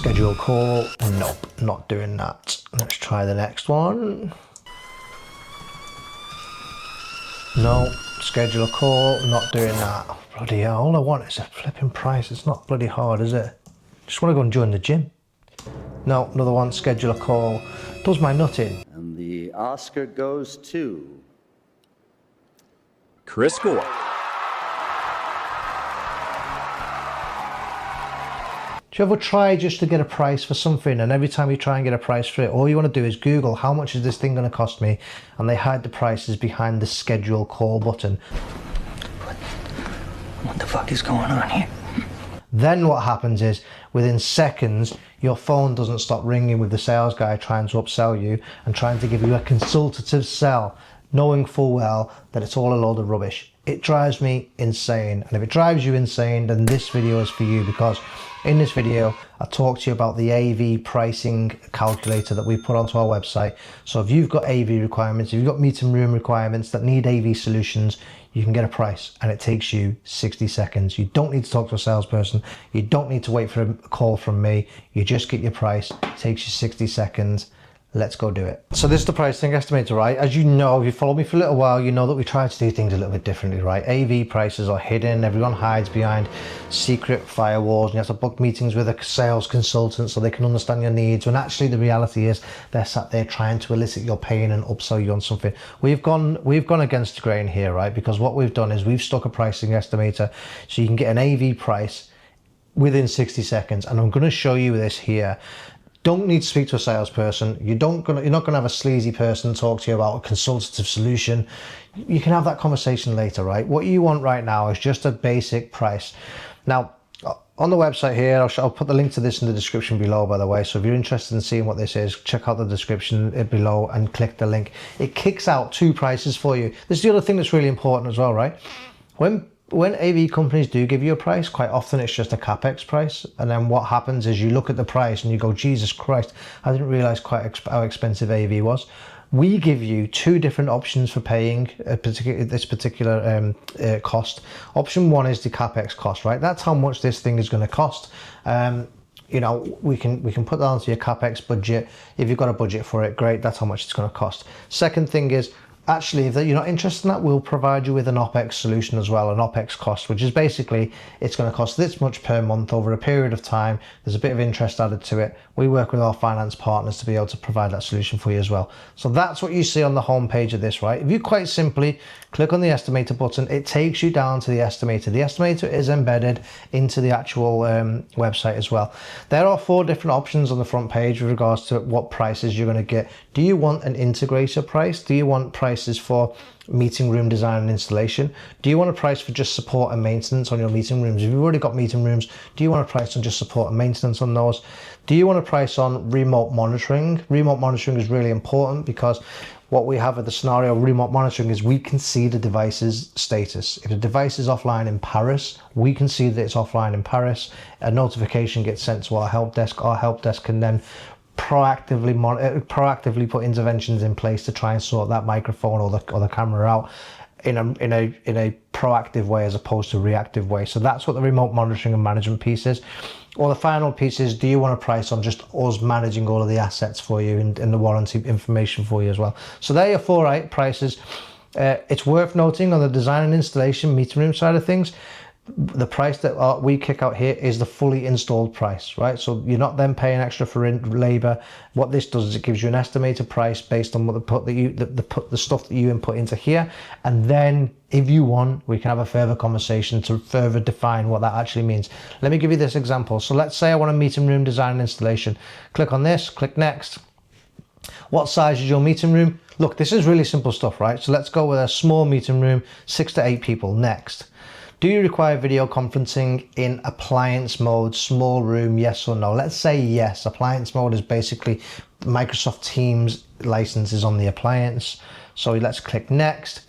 Schedule a call. Nope, not doing that. Let's try the next one. No, schedule a call, not doing that. Oh, bloody hell, all I want is a flipping price. It's not bloody hard, is it? Just want to go and join the gym. No, another one, schedule a call. Does my nut in. And the Oscar goes to Chris Gore. Do you ever try just to get a price for something, and every time you try and get a price for it, all you want to do is Google how much is this thing going to cost me, and they hide the prices behind the schedule call button. What the fuck is going on here? Then what happens is, within seconds, your phone doesn't stop ringing with the sales guy trying to upsell you and trying to give you a consultative sell, knowing full well that it's all a load of rubbish. It drives me insane. And if it drives you insane, then this video is for you, because in this video, I talk to you about the AV pricing calculator that we put onto our website. So if you've got AV requirements, if you've got meeting room requirements that need AV solutions, you can get a price, and it takes you 60 seconds. You don't need to talk to a salesperson. You don't need to wait for a call from me. You just get your price. It takes you 60 seconds. Let's go do it. So this is the pricing estimator, right? As you know, if you followed me for a little while, you know that we try to do things a little bit differently, right? AV prices are hidden. Everyone hides behind secret firewalls, and you have to book meetings with a sales consultant so they can understand your needs. When actually the reality is they're sat there trying to elicit your pain and upsell you on something. We've gone against the grain here, right? Because what we've done is we've stuck a pricing estimator so you can get an AV price within 60 seconds. And I'm going to show you this here. Don't need to speak to a salesperson. You're not going to have a sleazy person talk to you about a consultative solution. You can have that conversation later, right? What you want right now is just a basic price. Now, on the website here, I'll put the link to this in the description below, by the way. So if you're interested in seeing what this is, check out the description below and click the link. It kicks out two prices for you. This is the other thing that's really important as well, right? When AV companies do give you a price, quite often it's just a CapEx price. And then what happens is you look at the price and you go, Jesus Christ, I didn't realize how expensive AV was. We give you two different options for paying this particular cost. Option one is the CapEx cost, right? That's how much this thing is going to cost. You know, we can put that onto your CapEx budget. If you've got a budget for it, great, that's how much it's going to cost. Second thing is, actually, if you're not interested in that, we'll provide you with an OPEX solution as well, an OPEX cost, which is basically, it's going to cost this much per month over a period of time. There's a bit of interest added to it. We work with our finance partners to be able to provide that solution for you as well. So that's what you see on the home page of this, right? If you quite simply click on the estimator button, it takes you down to the estimator. The estimator is embedded into the actual website as well. There are 4 different options on the front page with regards to what prices you're going to get. Do you want an integrator price? Do you want prices for meeting room design and installation? Do you want a price for just support and maintenance on your meeting rooms? If you've already got meeting rooms, do you want a price on just support and maintenance on those? Do you want a price on remote monitoring? Remote monitoring is really important because what we have at the scenario of remote monitoring is we can see the device's status. If the device is offline in Paris, we can see that it's offline in Paris. A notification gets sent to our help desk. Our help desk can then proactively put interventions in place to try and sort that microphone or the camera out in a proactive way as opposed to reactive way. So that's what the remote monitoring and management piece is. Or the final piece is, do you want a price on just us managing all of the assets for you and the warranty information for you as well? So there are your 4 prices. It's worth noting on the design and installation meeting room side of things, the price that we kick out here is the fully installed price, right? So you're not then paying extra for labor. What this does is it gives you an estimated price based on what the stuff that you input into here, and then if you want, we can have a further conversation to further define what that actually means. Let me give you this example. So let's say I want a meeting room design and installation. Click on this, click next. What size is your meeting room? Look, this is really simple stuff, right? So let's go with a small meeting room, 6 to 8 people. Next. Do you require video conferencing in appliance mode, small room, yes or no? Let's say yes. Appliance mode is basically Microsoft Teams licenses on the appliance. So let's click next.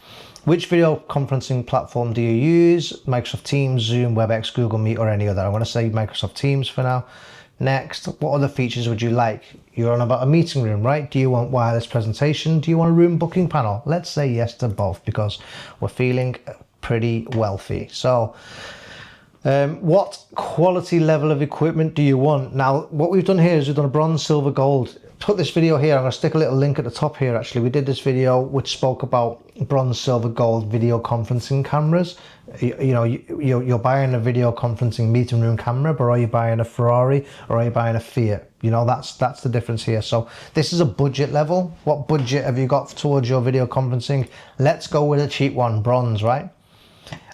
Which video conferencing platform do you use? Microsoft Teams, Zoom, WebEx, Google Meet, or any other? I'm going to say Microsoft Teams for now. Next, what other features would you like? You're on about a meeting room, right? Do you want wireless presentation? Do you want a room booking panel? Let's say yes to both because we're feeling pretty wealthy. So What quality level of equipment do you want? Now, what we've done here is we've done a bronze, silver, gold. Put this video here, I'm going to stick a little link at the top here actually. We did this video which spoke about bronze, silver, gold video conferencing cameras. You're buying a video conferencing meeting room camera, but are you buying a Ferrari or are you buying a Fiat? That's the difference here. So this is a budget level. What budget have you got towards your video conferencing? Let's go with a cheap one, bronze, right?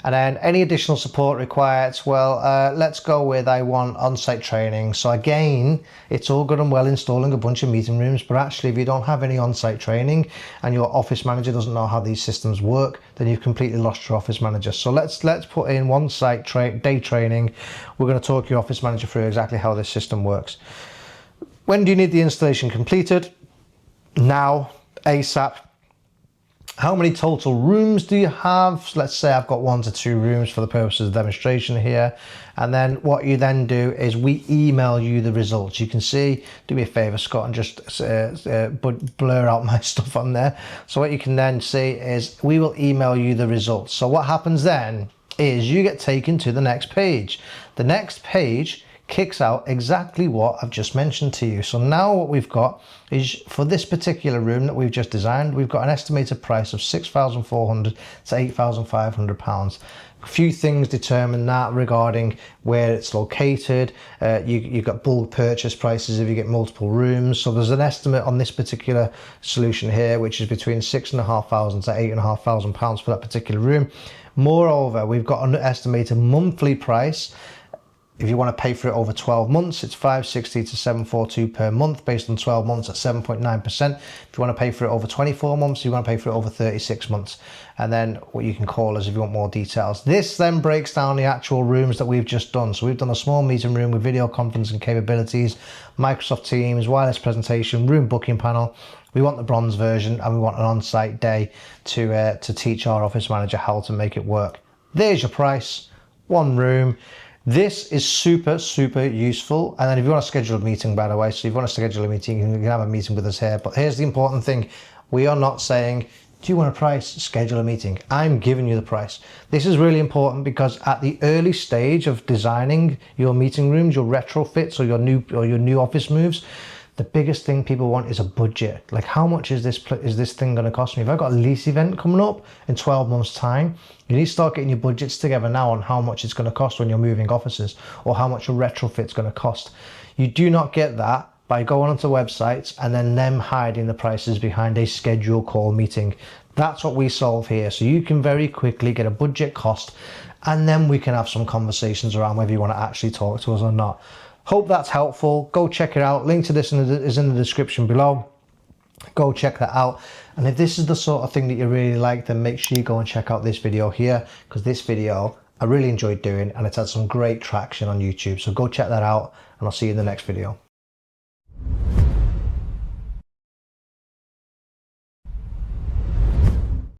And then any additional support required, well, let's go with I want on-site training. So again, it's all good and well installing a bunch of meeting rooms, but actually if you don't have any on-site training and your office manager doesn't know how these systems work, then you've completely lost your office manager. So let's put in one site day training. We're going to talk your office manager through exactly how this system works. When do you need the installation completed? Now, ASAP. How many total rooms do you have? So let's say I've got 1 to 2 rooms for the purposes of demonstration here. And then what you then do is we email you the results. You can see, do me a favor, Scott, and just blur out my stuff on there. So what you can then see is we will email you the results. So what happens then is you get taken to the next page. The next page kicks out exactly what I've just mentioned to you. So now what we've got is for this particular room that we've just designed, we've got an estimated price of £6,400 to £8,500. A few things determine that regarding where it's located. You've got bulk purchase prices if you get multiple rooms. So there's an estimate on this particular solution here, which is between £6,500 to £8,500 for that particular room. Moreover, we've got an estimated monthly price. If you want to pay for it over 12 months, it's $560 to $742 per month based on 12 months at 7.9%. If you want to pay for it over 24 months, you want to pay for it over 36 months. And then what you can call us if you want more details. This then breaks down the actual rooms that we've just done. So we've done a small meeting room with video conferencing capabilities, Microsoft Teams, wireless presentation, room booking panel. We want the bronze version and we want an on-site day to teach our office manager how to make it work. There's your price, one room. This is super, super useful. And then if you want to schedule a meeting, by the way, so if you want to schedule a meeting, you can have a meeting with us here. But here's the important thing. We are not saying, do you want a price? Schedule a meeting. I'm giving you the price. This is really important because at the early stage of designing your meeting rooms, your retrofits or your new office moves, the biggest thing people want is a budget. Like, how much is this thing going to cost me? If I've got a lease event coming up in 12 months time, you need to start getting your budgets together now on how much it's going to cost when you're moving offices or how much a retrofit's going to cost. You do not get that by going onto websites and then them hiding the prices behind a schedule call meeting. That's what we solve here. So you can very quickly get a budget cost and then we can have some conversations around whether you want to actually talk to us or not. Hope that's helpful. Go check it out. Link to this is in the description below. Go check that out. And if this is the sort of thing that you really like, then make sure you go and check out this video here, because this video I really enjoyed doing and it's had some great traction on YouTube. So go check that out and I'll see you in the next video.